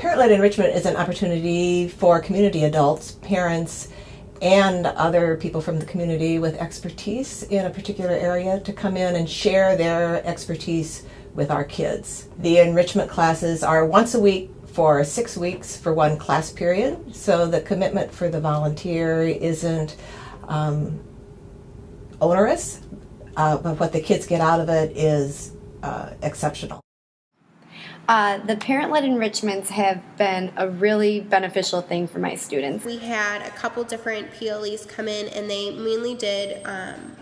Parent-led enrichment is an opportunity for community adults, parents, and other people from the community with expertise in a particular area to come in and share their expertise with our kids. The enrichment classes are once a week for 6 weeks for one class period, so the commitment for the volunteer isn't onerous, but what the kids get out of it is exceptional. The parent-led enrichments have been a really beneficial thing for my students. We had a couple different PLEs come in, and they mainly did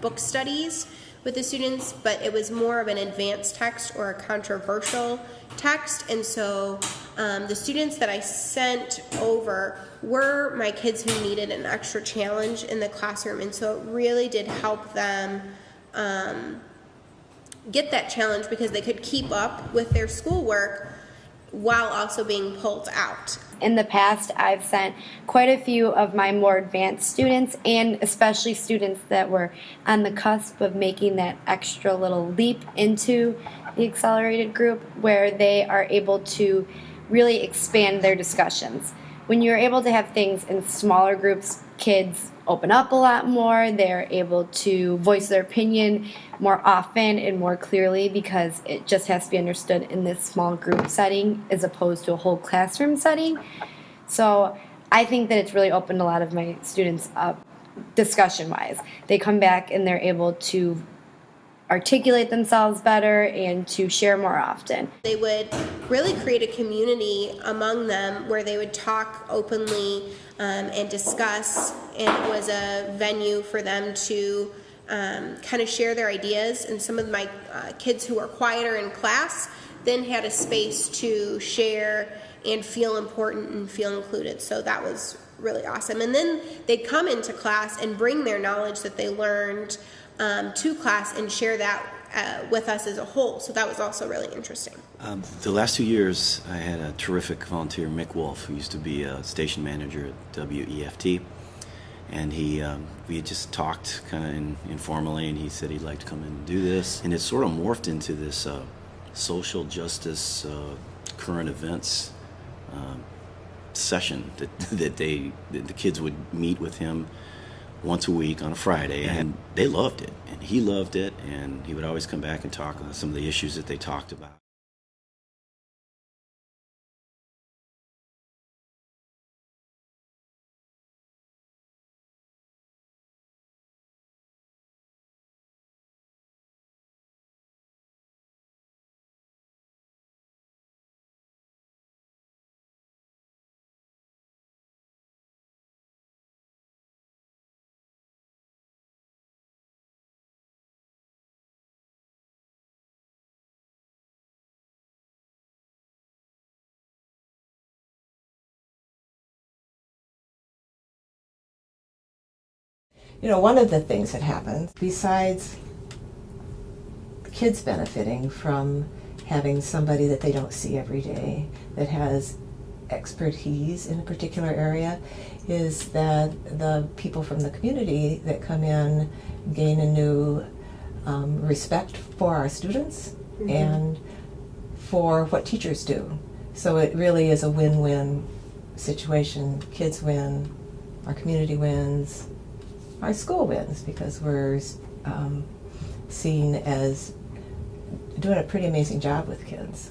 book studies with the students, but it was more of an advanced text or a controversial text. And so the students that I sent over were my kids who needed an extra challenge in the classroom, and so it really did help them get that challenge because they could keep up with their schoolwork while also being pulled out. In the past, I've sent quite a few of my more advanced students, and especially students that were on the cusp of making that extra little leap into the accelerated group, where they are able to really expand their discussions. When you're able to have things in smaller groups, kids open up a lot more. They're able to voice their opinion more often and more clearly because it just has to be understood in this small group setting as opposed to a whole classroom setting. So I think that it's really opened a lot of my students up discussion-wise. They come back and they're able to articulate themselves better and to share more often. They would really create a community among them where they would talk openly and discuss, and it was a venue for them to kind of share their ideas. And some of my kids who were quieter in class then had a space to share and feel important and feel included. So that was really awesome. And then they'd come into class and bring their knowledge that they learned to class and share that with us as a whole. So that was also really interesting. The last 2 years, I had a terrific volunteer, Mick Wolf, who used to be a station manager at WEFT. And we had just talked kind of informally, and he said he'd like to come in and do this. And it sort of morphed into this social justice, current events session that the kids would meet with him once a week on a Friday, and they loved it, and he loved it, and he would always come back and talk about some of the issues that they talked about. You know, one of the things that happens, besides kids benefiting from having somebody that they don't see every day that has expertise in a particular area, is that the people from the community that come in gain a new respect for our students and for what teachers do. So it really is a win-win situation. Kids win, our community wins, our school wins, because we're seen as doing a pretty amazing job with kids.